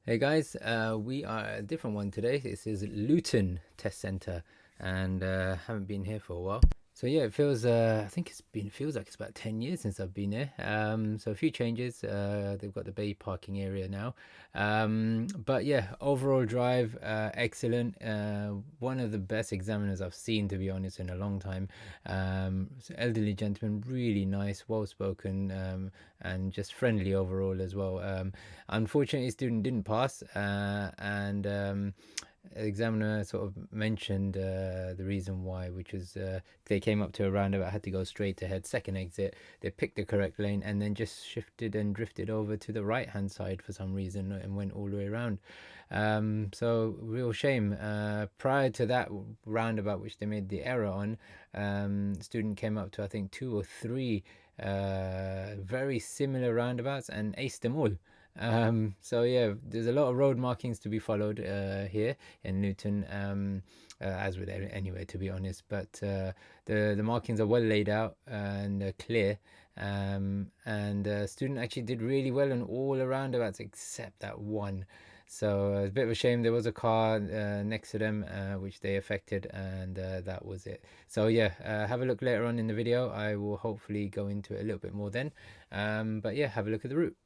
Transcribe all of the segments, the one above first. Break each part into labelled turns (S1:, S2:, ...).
S1: Hey guys, we are a different one today. This is Luton Test Centre, and haven't been here for a while. So yeah, it feels. I think feels like it's about 10 years since I've been here. So a few changes. They've got the bay parking area now. But yeah, overall drive excellent. One of the best examiners I've seen, to be honest, in a long time. Elderly gentleman, really nice, well spoken, and just friendly overall as well. Unfortunately, student didn't pass, and examiner sort of mentioned the reason why, which was they came up to a roundabout, had to go straight ahead, second exit. They picked the correct lane and then just shifted and drifted over to the right hand side for some reason and went all the way around. So real shame. Prior to that roundabout, which they made the error on, student came up to I think two or three very similar roundabouts and aced them all. So yeah, there's a lot of road markings to be followed here in Luton, as with anywhere, to be honest. But the markings are well laid out and clear. And student actually did really well on all the roundabouts except that one. So it's a bit of a shame. There was a car next to them which they affected, and that was it. So yeah, have a look later on in the video. I will hopefully go into it a little bit more then. But yeah, have a look at the route.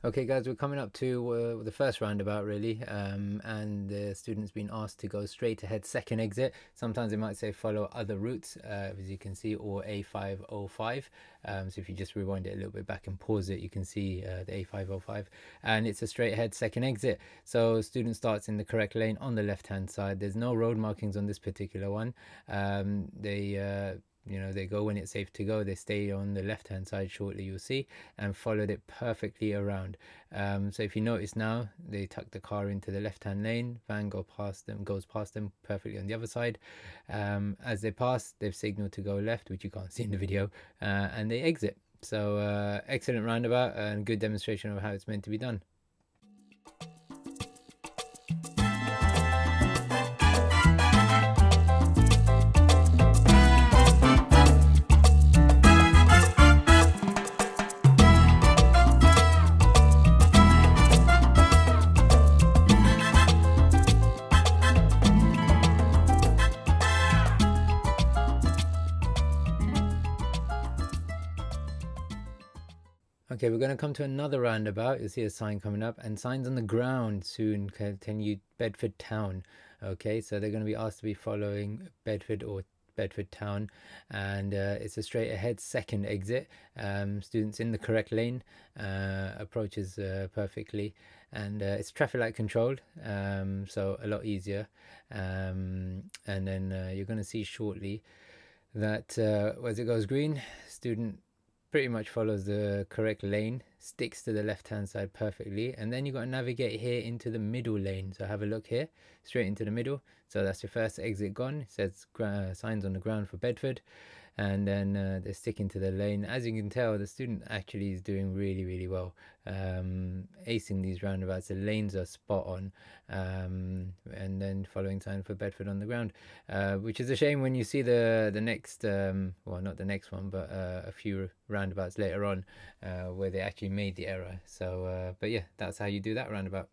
S1: Okay, guys, we're coming up to the first roundabout, really, and the student's been asked to go straight ahead, second exit. Sometimes they might say follow other routes, as you can see, or A505. So if you just rewind it a little bit back and pause it, you can see the A505, and it's a straight ahead, second exit. So student starts in the correct lane on the left-hand side. There's no road markings on this particular one. They go when it's safe to go. They stay on the left hand side shortly, you'll see, and followed it perfectly around. So if you notice now, they tuck the car into the left hand lane. Van goes past them perfectly on the other side. As they pass, they've signaled to go left, which you can't see in the video, and they exit. So excellent roundabout and good demonstration of how it's meant to be done. Okay, we're going to come to another roundabout. You'll see a sign coming up, and signs on the ground soon continue Bedford Town. Okay, so they're going to be asked to be following Bedford or Bedford Town, and it's a straight ahead second exit. Students in the correct lane, approaches perfectly, and it's traffic light controlled, so a lot easier. And then you're going to see shortly that as it goes green, student pretty much follows the correct lane, sticks to the left hand side perfectly, and then you've got to navigate here into the middle lane. So have a look here, straight into the middle. So that's your first exit gone. It says signs on the ground for Bedford, and then they're sticking to the lane. As you can tell, the student actually is doing really well, acing these roundabouts. The lanes are spot on, and then following sign for Bedford on the ground, which is a shame when you see the next, well, not the next one, but a few roundabouts later on, where they actually made the error. So but yeah, that's how you do that roundabout.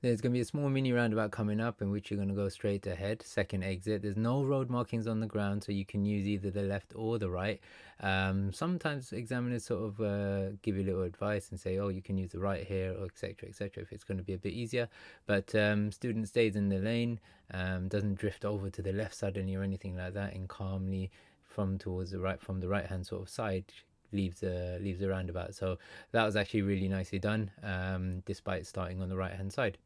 S1: There's going to be a small mini roundabout coming up in which you're going to go straight ahead, second exit. There's no road markings on the ground, so you can use either the left or the right. Sometimes examiners sort of give you a little advice and say, oh, you can use the right here, or etc., if it's going to be a bit easier. But student stays in the lane, doesn't drift over to the left suddenly or anything like that, and calmly from towards the right, from the right hand sort of side, leaves the roundabout. So that was actually really nicely done, despite starting on the right hand side.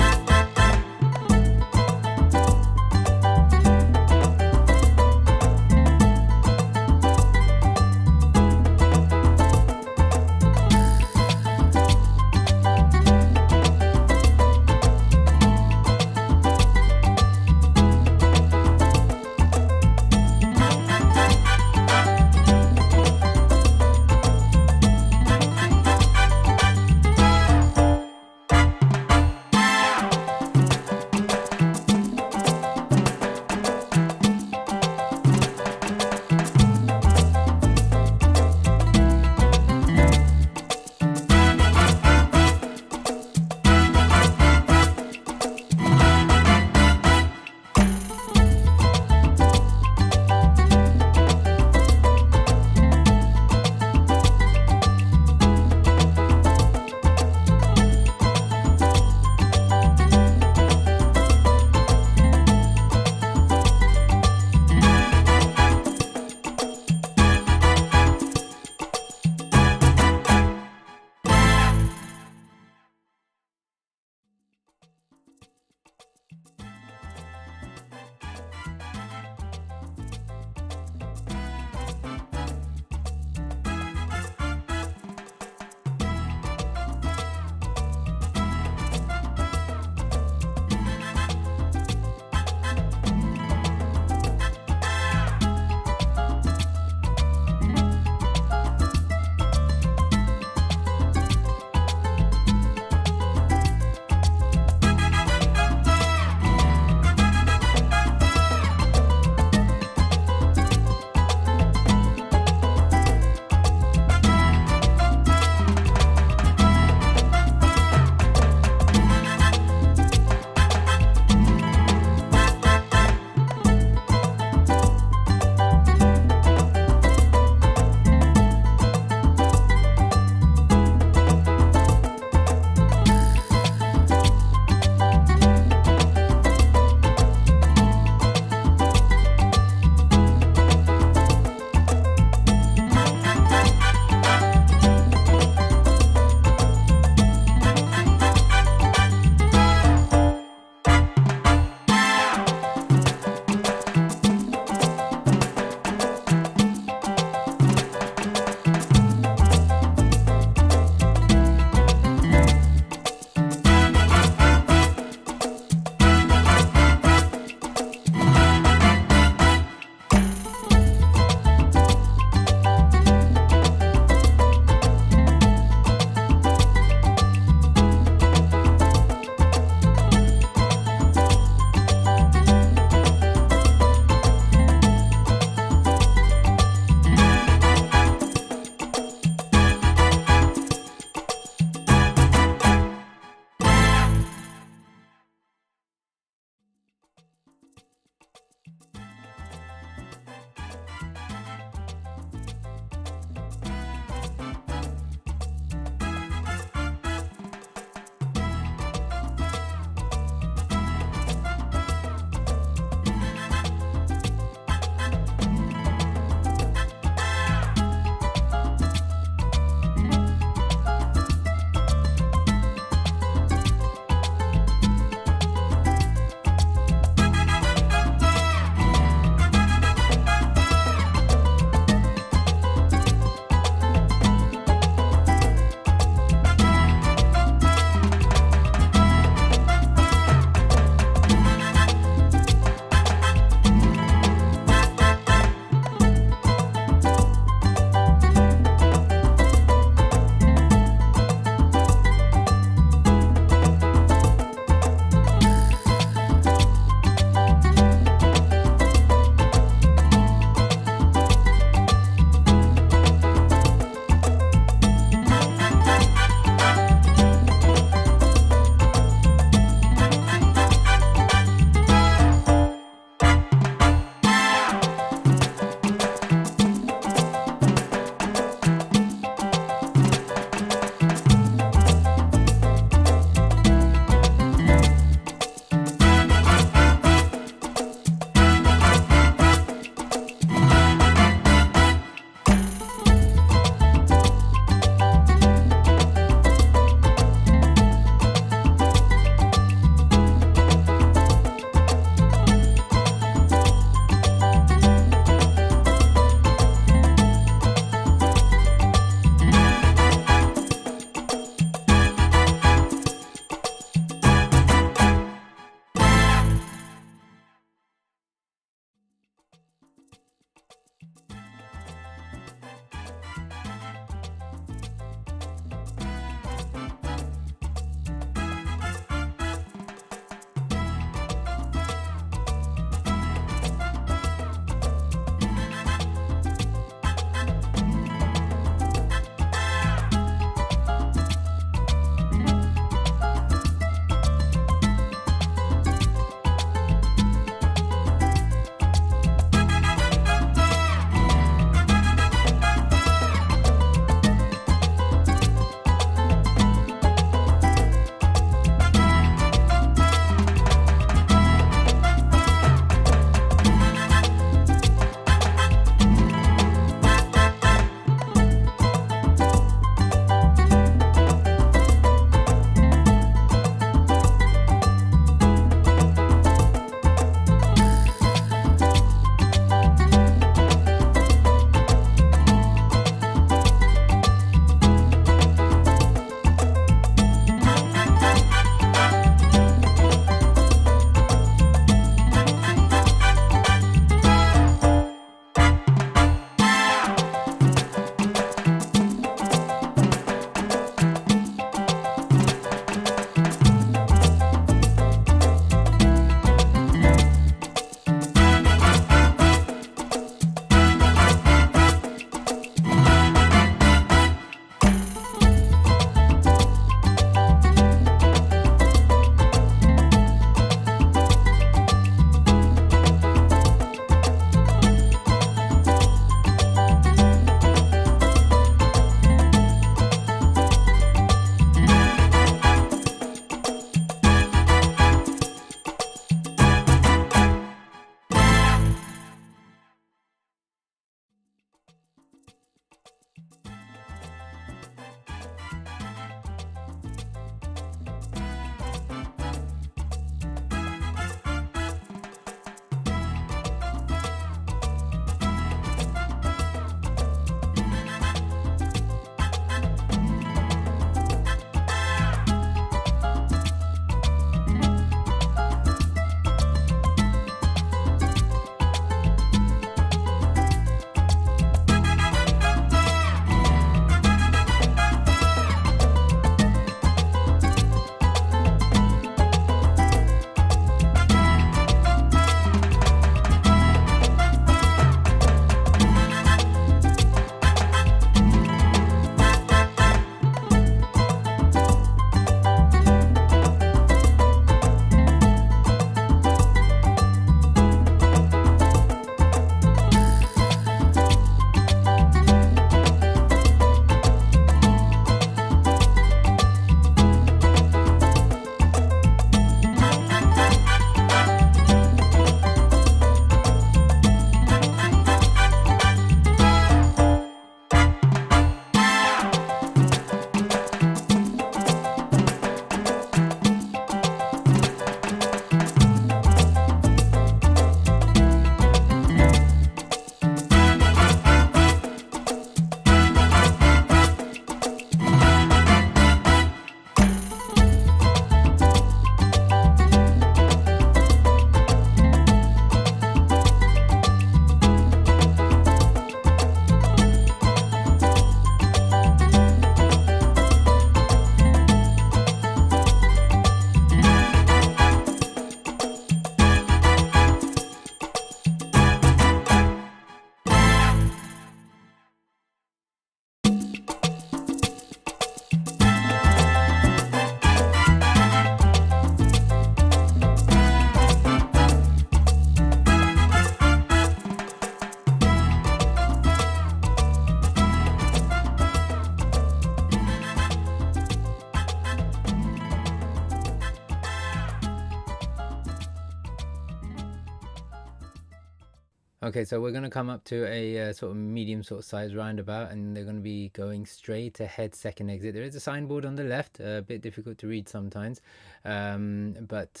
S1: Okay, so we're going to come up to a sort of medium sort of size roundabout, and they're going to be going straight ahead, second exit. There is a signboard on the left, a bit difficult to read sometimes, but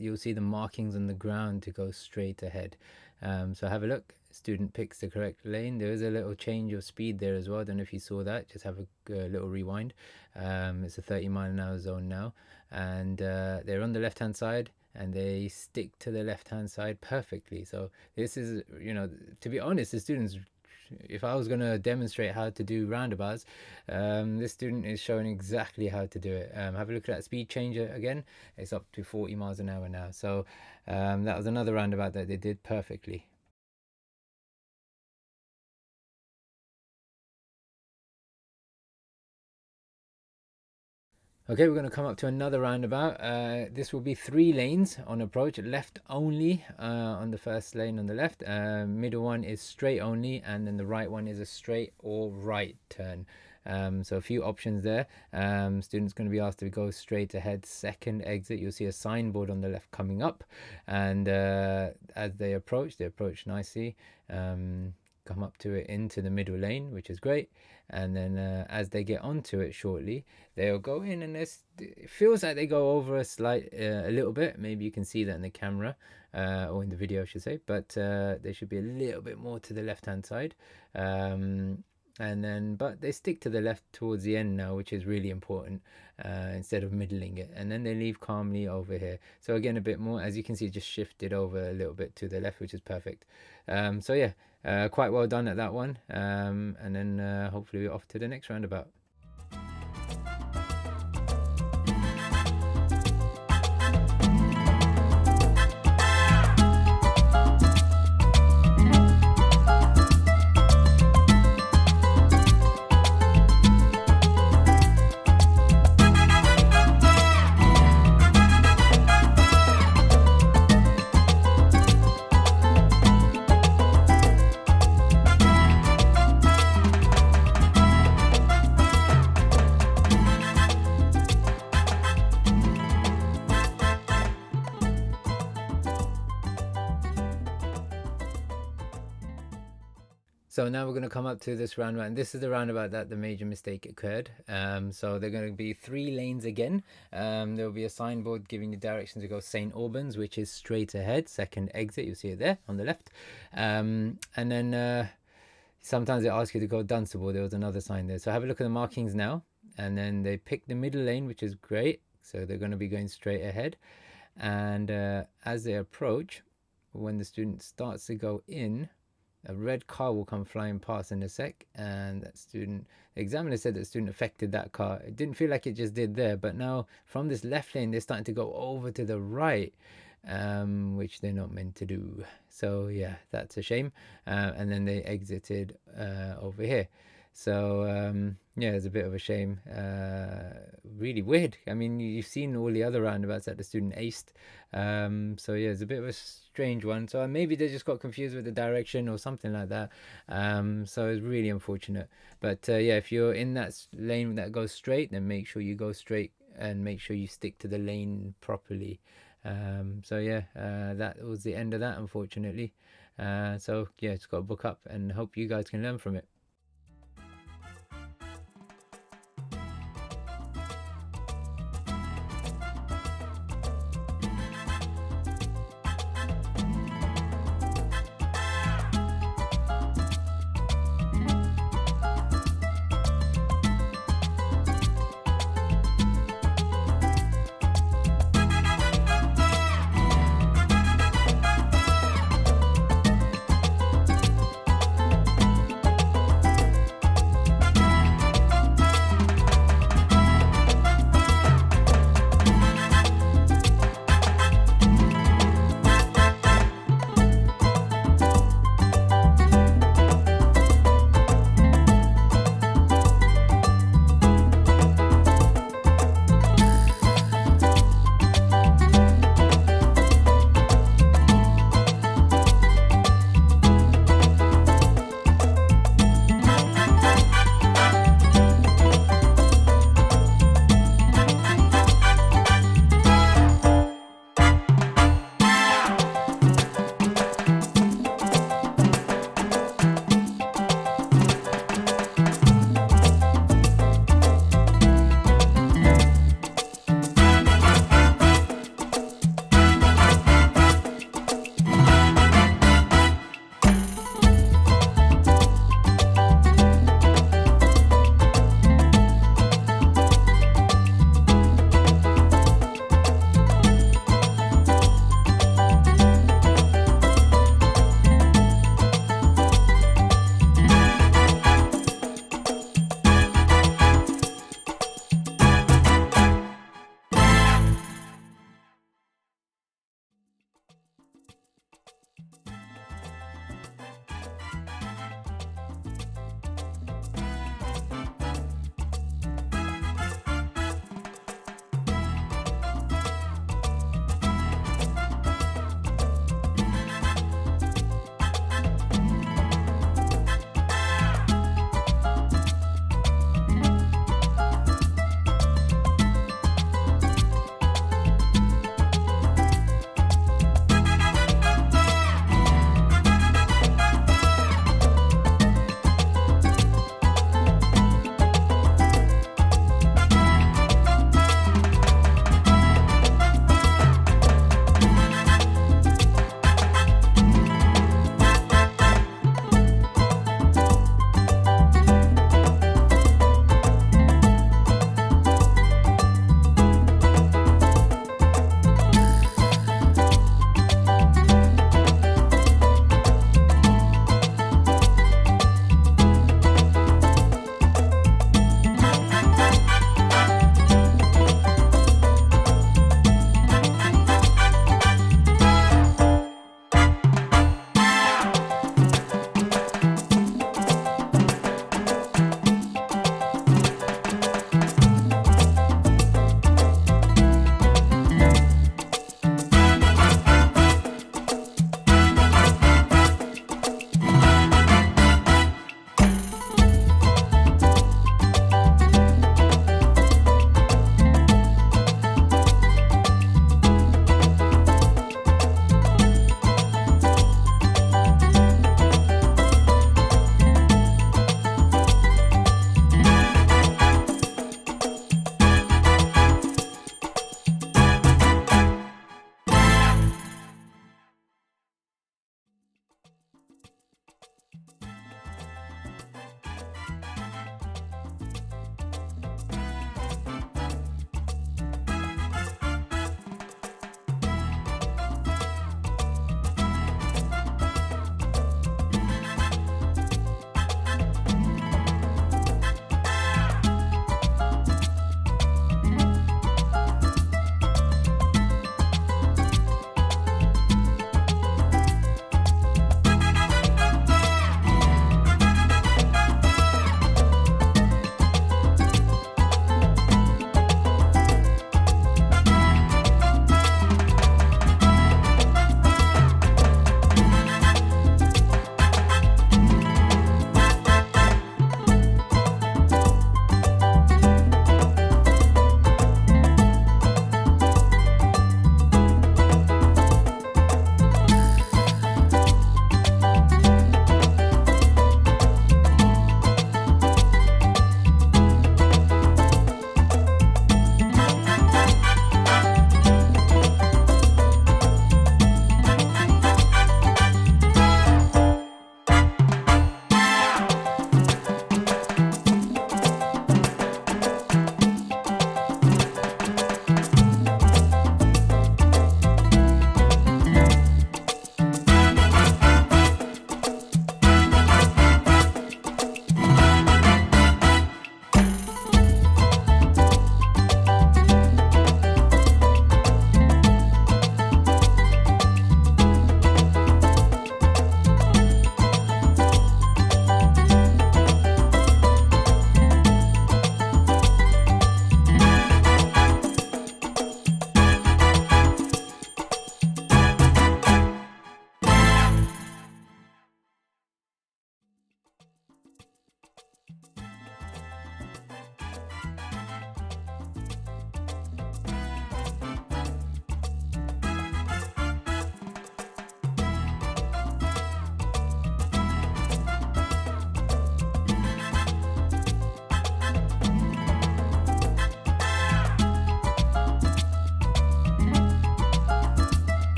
S1: you'll see the markings on the ground to go straight ahead. So have a look. Student picks the correct lane. There is a little change of speed there as well. I don't know if you saw that. Just have a little rewind. It's a 30-mile-an-hour zone now, and they're on the left-hand side, and they stick to the left-hand side perfectly. So this is, to be honest, the students, if I was going to demonstrate how to do roundabouts, this student is showing exactly how to do it. Have a look at that speed changer again. It's up to 40 miles an hour now. So that was another roundabout that they did perfectly. Okay, we're going to come up to another roundabout. This will be 3 lanes on approach, left only on the first lane on the left. Middle one is straight only, and then the right one is a straight or right turn. So a few options there. Students going to be asked to go straight ahead, second exit. You'll see a signboard on the left coming up, and as they approach nicely. Come up to it into the middle lane, which is great, and then as they get onto it shortly, they'll go in, and it feels like they go over a little bit. Maybe you can see that in the camera, or in the video I should say, but they should be a little bit more to the left hand side, and then but they stick to the left towards the end now, which is really important, instead of middling it, and then they leave calmly over here. So again, a bit more, as you can see, just shifted over a little bit to the left, which is perfect. So yeah, quite well done at that one, and then hopefully we're off to the next roundabout. So now we're going to come up to this roundabout, and this is the roundabout that the major mistake occurred. So they're going to be 3 lanes again. There will be a signboard giving you directions to go St. Albans, which is straight ahead, second exit. You'll see it there on the left. And then sometimes they ask you to go Dunstable. There was another sign there. So have a look at the markings now. And then they pick the middle lane, which is great. So they're going to be going straight ahead. And as they approach, when the student starts to go in, a red car will come flying past in a sec, and that student, the examiner said that the student affected that car. It didn't feel like it just did there, but now from this left lane they're starting to go over to the right, which they're not meant to do. So yeah, that's a shame. And then they exited over here. So yeah, it's a bit of a shame. Really weird. I mean, you've seen all the other roundabouts that the student aced. So yeah, it's a bit of a strange one. So maybe they just got confused with the direction or something like that. So it's really unfortunate. But yeah, if you're in that lane that goes straight, then make sure you go straight and make sure you stick to the lane properly. So yeah, that was the end of that, unfortunately. So yeah, just got to book up and hope you guys can learn from it.